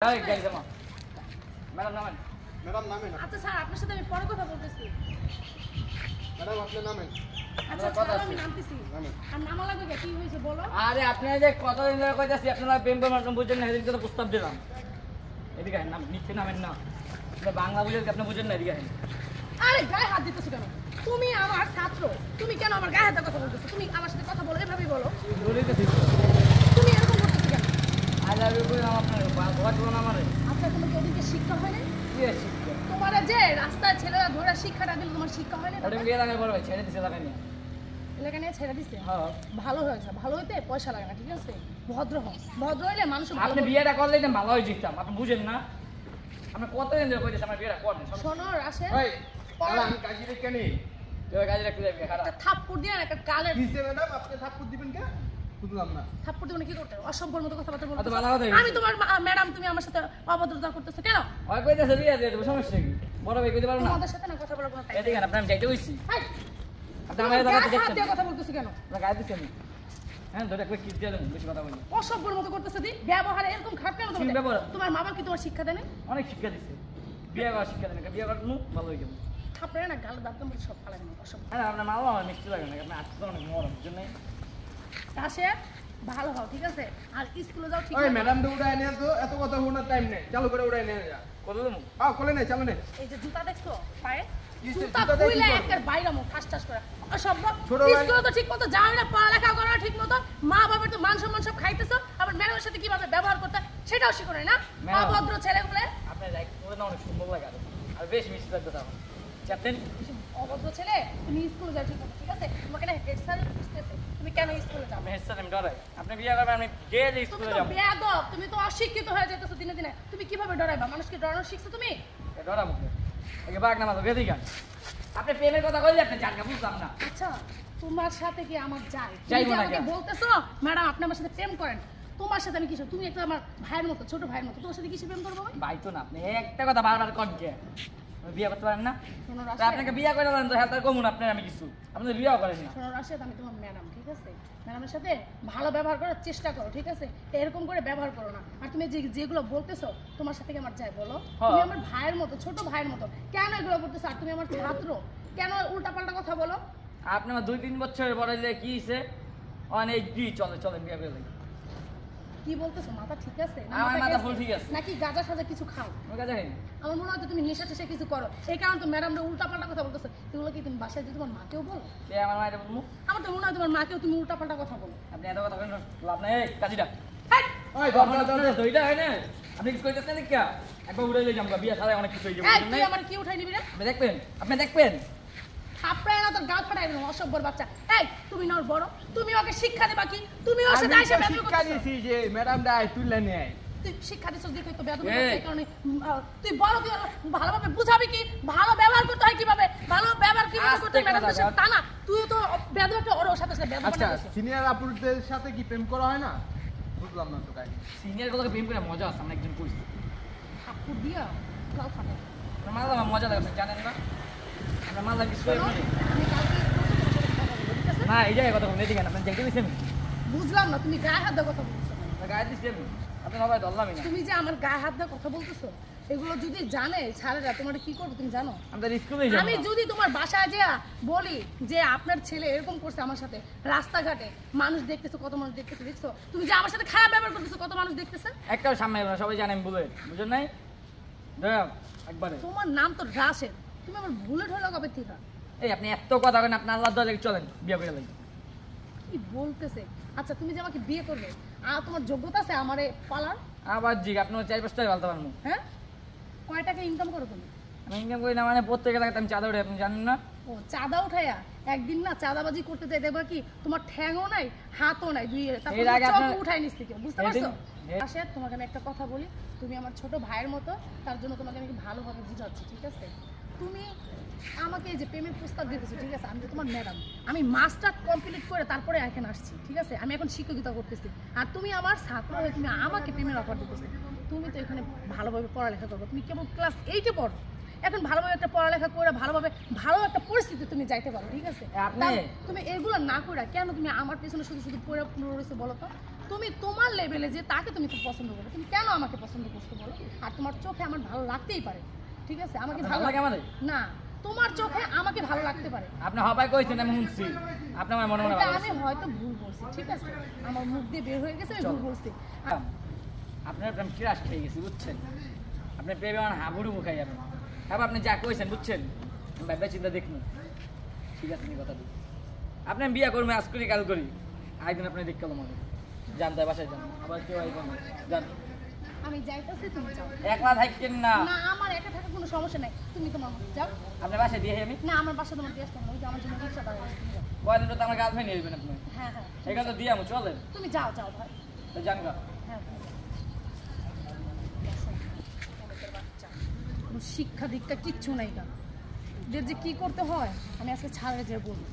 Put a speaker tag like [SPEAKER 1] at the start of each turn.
[SPEAKER 1] Madam নামেন।
[SPEAKER 2] Madam নামেন।
[SPEAKER 3] আচ্ছা স্যার আপনার সাথে আমি পরে কথা বলতেছি।
[SPEAKER 2] ম্যাডাম আপনি নামেন।
[SPEAKER 3] আচ্ছা স্যার আমি নামতেছি। আর নামা লাগবে কি হয়েছে বলো?
[SPEAKER 1] আরে আপনি যে কতদিন ধরে কইতাছি আপনারা প্রেম করবেন বুঝেন না, এদিকে তো প্রস্তাব দিলাম। এদিকে আহেন, নাম নিচে নামেন না। আপনি বাংলা বুঝেন কি আপনি বুঝেন না, এদিকে আহেন।
[SPEAKER 3] আরে গায়ে হাত দিতেছো কেন? তুমি আমার ছাত্র, তুমি কেন আমার গায়ে হাতে কথা বলতেছো? তুমি আমার সাথে কথা বলো, এভাবেই বলো।
[SPEAKER 1] ধরেই তো ঠিক।
[SPEAKER 3] তুমি এরকম করতেছো কেন?
[SPEAKER 1] আই লাভ ইউ কই আপনার বাবা বলো না আমারে।
[SPEAKER 3] আচ্ছা তোমার ওদিকে শিক্ষা হয় না?
[SPEAKER 1] কি শিক্ষা?
[SPEAKER 3] তোমার যে রাস্তায় ছেলেরা ধরে শিক্ষাটা দিল, তোমার শিক্ষা হয় না?
[SPEAKER 1] ওটা বিয়ে লাগাই বড় ভাই ছেড়ে দিছে লাগাই নিয়ে।
[SPEAKER 3] এলাকা নিয়ে ছেড়ে দিছে?
[SPEAKER 1] হ্যাঁ।
[SPEAKER 3] ভালো হয়েছে, ভালো হইতে পয়সা লাগে না, ঠিক আছে? ভদ্র হও, ভদ্র হইলে মানুষ ভালো।
[SPEAKER 1] আপনি বিয়েটা করলেই তো ভালো হয়ে যেতাম, আপনি বুঝেন না। আপনি কতদিন ধরে কইতেছেন আমার বিয়েটা করেন।
[SPEAKER 3] শোনো রাশেদ,
[SPEAKER 2] এই আমি কাজী রেখে নি।
[SPEAKER 1] তুই কাজে রাখতে যাবি খারাপ।
[SPEAKER 3] একটা থাপ্পড় দিয়ে একটা কালের
[SPEAKER 2] কিসে ম্যাডাম আপনি থাপ্পড় দিবেন কে? বুঝলাম না।
[SPEAKER 3] থাপ্পড় দিয়ে কি করতে? অসভ্যর মতো কথাবার্তা
[SPEAKER 1] অত
[SPEAKER 3] বলতে।
[SPEAKER 1] ভালো কথা
[SPEAKER 3] আমি তোমার ম্যাডাম, তুমি আমার সাথে অভদ্রতা করতেছো কেন?
[SPEAKER 1] ওই কইতাছে বিয়ে দিয়ে দেব, সমস্যা কি? বড় ভাই কইতে পারো না।
[SPEAKER 3] তোমাদের সাথে না কথা বলার কোনো টাইম
[SPEAKER 1] এদিকে আপনি আমি যাইতে হইছি।
[SPEAKER 3] হাই,
[SPEAKER 1] আপনি আমার দাঁড়াতে
[SPEAKER 3] হাত
[SPEAKER 1] দেখছেন।
[SPEAKER 3] দিয়ে কথা বলতেছো কেন?
[SPEAKER 1] না গায়ে দিছেন। হ্যাঁ ধরে একবার কিস দিয়ে দেন, বেশি কথা বলি।
[SPEAKER 3] অসভ্যর মতো করতেছো দি, ব্যবহারে এরকম খারাপ কেন
[SPEAKER 1] কি
[SPEAKER 3] তোমাদের?
[SPEAKER 1] ব্যবহার?
[SPEAKER 3] তোমার মা বাবা কি তোমার শিক্ষা দেয় না?
[SPEAKER 1] অনেক শিক্ষা দিছে। বিয়ে করার শিক্ষা দেন, বিয়ে করার ভালো হয়ে যাবে।
[SPEAKER 3] থাপড়ে না গালে দাঁত কামড়ে সব ফালাই দেবো, অসভ্য।
[SPEAKER 1] হ্যাঁ আপনার মাও আমার মিষ্টি লাগে না, আপনি আসতে তো অনেক মরম জন্য।
[SPEAKER 3] কাশে ভালো হও, ঠিক আছে? আর স্কুলে যাও ঠিক
[SPEAKER 2] ওই
[SPEAKER 3] মতো।
[SPEAKER 2] ম্যাডাম তো উড়াই নিয়ে তো এত কথা শোনার টাইম নেই। চালু করে উড়াই নিয়ে যা।
[SPEAKER 1] কত দেবো?
[SPEAKER 2] কোলে নেই, চালু নেই।
[SPEAKER 3] এই যে জুতা দেখছো পায়ে,
[SPEAKER 2] কি
[SPEAKER 3] জুতা
[SPEAKER 2] জুতা দিয়ে কি
[SPEAKER 3] খুলে
[SPEAKER 2] করবে?
[SPEAKER 3] একের বাইরে মুখ ঠাস ঠাস করে অসভ্য।
[SPEAKER 2] ছোট ভাই-
[SPEAKER 3] স্কুলে তো ঠিক মতো যাও না, পড়ালেখা করো না ঠিক মতো, মা বাবার তো মান সম্মান সব খাইতেছো, আবার ম্যাডামের সাথে কিভাবে ব্যবহার করতে সেটাও শিখো না,
[SPEAKER 1] ম্যাডাম।
[SPEAKER 3] অভদ্র ছেলেগুলো।
[SPEAKER 1] আপনার লাইক করে না অনেক সুন্দর লাগে আর বেশ মিষ্টি লাগবে তখন চাপতেন।
[SPEAKER 3] অভদ্র ছেলে, তুমি স্কুলে যাও ঠিক মতো, ঠিক আছে? তোমাকে না হেড স্যার বুঝতেছে, তুমি কেন স্কুলে যাও?
[SPEAKER 1] আমি হেসে আমি ডরাই। আপনি বিয়ে করবেন আমি গিয়ে যে
[SPEAKER 3] তুমি
[SPEAKER 1] স্কুলে
[SPEAKER 3] তো
[SPEAKER 1] যাবো।
[SPEAKER 3] বেয়াদব, তুমি তো অশিক্ষিত হয়ে যাইতেছো দিনে দিনে। তুমি কিভাবে ডরাইবা? মানুষকে ডরানো শিখছো তুমি?
[SPEAKER 1] ডরাবো আগে বাঘ নামাতো বেদি গান। আপনি প্রেমের কথা কইলে আপনি জানগা বুঝলাম না।
[SPEAKER 3] আচ্ছা, তোমার সাথে কি আমার যায়?
[SPEAKER 1] যাইবো
[SPEAKER 3] তুমি যে
[SPEAKER 1] না
[SPEAKER 3] আমাকে
[SPEAKER 1] কেন?
[SPEAKER 3] বলতেছো ম্যাডাম আপনি আমার সাথে প্রেম করেন, তোমার সাথে আমি কিসে? তুমি একটা আমার ভাইয়ের মতো, ছোট ভাইয়ের মতো, তোমার সাথে কিসে প্রেম করবো আমি?
[SPEAKER 1] ভাই তো না, আপনি একটা কথা বারবার কন কে? আপনি বিয়ে করতে পারেন না?
[SPEAKER 3] শোনো
[SPEAKER 1] তা
[SPEAKER 3] রাশেদ,
[SPEAKER 1] আপনাকে বিয়ে করে দেন তো হ্যাঁ তার কমুন আপনার আমি কিছু। আপনি তো বিয়েও করেন না।
[SPEAKER 3] শোনো রাশেদ, আমি তোমার ম্যাডাম, ঠিক আছে? ম্যাডামের সাথে ভালো ব্যবহার করার চেষ্টা করো, ঠিক আছে? এরকম করে ব্যবহার করো না। আর তুমি যেগুলো বলতেছো তোমার সাথে কি আমার যায় বলো?
[SPEAKER 1] হ্যাঁ।
[SPEAKER 3] তুমি আমার ভাইয়ের মতো, ছোট ভাইয়ের মতো, কেন এগুলো করতেছো? আর তুমি আমার ছাত্র, কেন উল্টাপাল্টা কথা বলো?
[SPEAKER 1] আপনি আমার 2-3 বছরের পরে যে কি হইছে অনেক কি চলে চলে বিয়ে করে লাগি।
[SPEAKER 3] কি বলতেছো? মাথা ঠিক আছে? না
[SPEAKER 1] আমার মাথা
[SPEAKER 3] গেছে?
[SPEAKER 1] ফুল ঠিক আছে।
[SPEAKER 3] নাকি গাঁজা সাজা কিছু খাও?
[SPEAKER 1] আমার কাছে হয় না।
[SPEAKER 3] আমার মনে হয় যে তুমি নেশা টেশা কিছু করো, এই কারণে তো ম্যাডামরা উল্টাপাল্টা কথা বলতেছো। এগুলো কি তুমি বাসায় যে তোমার মাকেও বলো?
[SPEAKER 1] কে আমার মায়ের বলবো?
[SPEAKER 3] আমার তো মনে হয় তোমার মাকেও তুমি উল্টাপাল্টা কথা বলো।
[SPEAKER 1] আপনি এত কথা বলেন লাভ নাই। এই কাজীটা
[SPEAKER 3] হেই!
[SPEAKER 2] ওই
[SPEAKER 1] আপনার তো এটা হয় না। আপনি কিছু কইতেছেন নাকি? একবার উড়ে যাই আমরা বিয়ে ছাড়াই অনেক কিছু হয়ে যাবে
[SPEAKER 3] এই,
[SPEAKER 1] বুঝেন
[SPEAKER 3] তুই
[SPEAKER 1] নাই?
[SPEAKER 3] আমার কি উঠাই নিবি রে?
[SPEAKER 1] আপনি দেখবেন, আপনি দেখবেন।
[SPEAKER 3] থাপড়ায় না তোর গাল ফাটাই দেবো, অসভ্যর বাচ্চা। এই, তুমি না ওর বড়, তুমি ওকে শিক্ষা দেবা কি? তুমি ওর সাথে
[SPEAKER 2] আমি
[SPEAKER 3] আইসা
[SPEAKER 2] তো
[SPEAKER 3] ব্যবহার
[SPEAKER 2] শিক্ষা
[SPEAKER 3] করতেছো।
[SPEAKER 2] দিয়েছি যে ম্যাডাম ডাই তুললে নিয়ে।
[SPEAKER 3] তুই শিক্ষা দিছিস দেখে তো বেয়াদবি
[SPEAKER 1] এই।
[SPEAKER 3] করছিস, এই কারণে তুই বড়, তুই ওর ভালোভাবে বুঝাবি কি? ভালো ব্যবহার করতে হয় কিভাবে? ভালো ব্যবহার কিভাবে
[SPEAKER 1] আস্তে
[SPEAKER 3] করতে হয় ম্যাডামদের
[SPEAKER 1] কথা
[SPEAKER 3] সাথে?
[SPEAKER 1] বল।
[SPEAKER 3] তা না, তুই তো বেয়াদবি একটা ওর সাথে সাথে বেয়াদবি
[SPEAKER 2] আচ্ছা
[SPEAKER 3] বানাইছিস।
[SPEAKER 2] সিনিয়র আপুদের সাথে কি প্রেম করা হয় না? বুঝলাম না তো কাহিনী।
[SPEAKER 1] সিনিয়র গুলোকে প্রেম করে মজা আছে, আমরা একজন কইছি।
[SPEAKER 3] থাপ্পড় দিয়া গাল ফাটাই।
[SPEAKER 1] আপনার মাথা আমার মজা লাগে, আপনি জানেন না? আপনার মাথা কিছু করে
[SPEAKER 3] শোনো, আমি কালকে স্কুলে তোর সাথে কথা বলবো, ঠিক আছে?
[SPEAKER 1] না এই জায়গায় কথা বলুন, এদিকে না, আপনি দেখতে দিচ্ছেন?
[SPEAKER 3] বুঝলাম না, তুমি গায়ে হাত দিয়ে কথা বলতেছো।
[SPEAKER 1] গায়ে দিচ্ছেন আপনি সবাই ধরলামই না।
[SPEAKER 3] তুমি যে আমার গায়ে হাত দিয়ে কথা বলতেছো, এগুলো যদি জানে ছাড়েরা তোমার কি করবে তুমি জানো?
[SPEAKER 1] আমাদের স্কুলেই যাবো
[SPEAKER 3] আমি যদি তোমার বাসায় যে বলি যে আপনার ছেলে এরকম করছে আমার সাথে, রাস্তাঘাটে মানুষ দেখতেছে, কত মানুষ দেখতেছে, দেখছো? তুমি যে আমার সাথে খারাপ ব্যবহার করতেছো, কত মানুষ দেখতেছে?
[SPEAKER 1] একটাও সামনে এলো না, সবাই জানে আমি বলে বুঝেন নাই? ধরো একবারে
[SPEAKER 3] তোমার নাম তো রাশেদ, তুমি আমার বুলেট হলো কবে থেকে?
[SPEAKER 1] এই আপনি এত কথা কেন? আপনি আল্লাহ দলে চলেন বিয়ে করে লাগবে।
[SPEAKER 3] কি বলতেছে? আচ্ছা তুমি যে আমাকে বিয়ে করবে, আর তোমার যোগ্যতা আছে আমারে পালার?
[SPEAKER 1] আবার জি আপনার 4-5টাই বলতে পারবো।
[SPEAKER 3] হ্যাঁ, কয় টাকা ইনকাম করো তুমি?
[SPEAKER 1] আমি ইনকাম করি না মানে প্রত্যেকের টাকা আমি চাঁদা উঠে, আপনি জানেন না?
[SPEAKER 3] ও চাঁদা উঠাইয়া একদিন না চাঁদাবাজি করতে যাই, দেখবা কি তোমার ঠ্যাংও নাই, হাতও নাই, দুই তারপর
[SPEAKER 1] এর আগে
[SPEAKER 3] চোখ
[SPEAKER 1] আপনার-
[SPEAKER 3] উঠাই নিস থেকে, বুঝতে
[SPEAKER 1] এদিন-
[SPEAKER 3] পারছো?
[SPEAKER 1] এ-
[SPEAKER 3] আসে তোমাকে আমি একটা কথা বলি, তুমি আমার ছোট ভাইয়ের মতো, তার জন্য তোমাকে আমি ভালোভাবে বুঝাচ্ছি, ঠিক আছে? তুমি আমাকে এই যে প্রেমের প্রস্তাব দিতেছো, ঠিক আছে? আমি তো তোমার ম্যাডাম, আমি মাস্টার কমপ্লিট করে তারপরে এখানে আসছি, ঠিক আছে? আমি এখন শিক্ষকতা করতেছি, আর তুমি আমার ছাত্র হয়ে তুমি আমাকে প্রেমের অফার দিতেছো। তুমি তো এখানে ভালোভাবে পড়ালেখা করবে, তুমি কেবল ক্লাস 8-এ পড়ো, এখন ভালোভাবে একটা পড়ালেখা করে ভালোভাবে ভালো একটা পরিস্থিতি তুমি যাইতে পারো, ঠিক আছে?
[SPEAKER 1] আপনি-
[SPEAKER 3] তুমি এগুলো না করে কেন তুমি আমার পেছনে শুধু শুধু পড়ে রয়েছে বলো তো? তুমি তোমার লেভেলে যে তাকে তুমি খুব পছন্দ করো, তুমি কেন আমাকে পছন্দ করতে বলো? আর তোমার চোখে আমার ভালো লাগতেই পারে, ঠিক আছে? আমাকে
[SPEAKER 1] আপনার
[SPEAKER 3] ভালো
[SPEAKER 1] ভালো লাগে আমাদের?
[SPEAKER 3] না, তোমার চোখে আমাকে ভালো লাগতে পারে।
[SPEAKER 1] আপনি হবাই কইছেন, আমি শুনছি। আপনি আমার মনে মনে
[SPEAKER 3] এটা
[SPEAKER 1] ভালো
[SPEAKER 3] আমি হয়তো ভুল বলছি, ঠিক আছে? আমার মুখ দিয়ে বের হয়ে গেছে, আমি ভুল বলছি।
[SPEAKER 1] আপনার প্রেম ক্রাশ খেয়ে গেছি, বুঝছেন? আপনার প্রেমে আমার হাবুডু মুখাই যাবেন। হ্যাঁ, আপনি যা কইছেন, বুঝছেন? ভাবনা চিন্তা দেখুন, ঠিক আছে? কথা দিই, আপনি বিয়ে করবেন আজ করি কাল করি, আরেকদিন আপনি দেখতে পাবো আমাকে। যান, তাই বাসায় যান, আবার কেউ আইবেন না। যান,
[SPEAKER 3] আমি যাইতেছি, তুমি যাও।
[SPEAKER 1] একলা থাকেন না।
[SPEAKER 3] না, আমার একা থাকার কোনো সমস্যা নাই, তুমি তোমার মতো যাও।
[SPEAKER 1] আপনার বাসায় দিয়ে আমি
[SPEAKER 3] না, আমার বাসা তোমার দিয়ে আসতে হবে না, ওই যে আমার জন্য রিক্সা দাঁড়ায় আছে, তুমি যাও।
[SPEAKER 1] কয়দিন তো আমার গাছ ভেঙে নেবেন আপনি।
[SPEAKER 3] হ্যাঁ হ্যাঁ,
[SPEAKER 1] এখানে তো দিয়ে আমি চলেন,
[SPEAKER 3] তুমি যাও যাও ভাই।
[SPEAKER 1] তো যান গা।
[SPEAKER 3] হ্যাঁ ভাই। বাচ্চা, কোনো শিক্ষা দীক্ষা কিচ্ছু নাই, যে কি করতে হয় আমি আজকে ছাড়ে যে বলবো।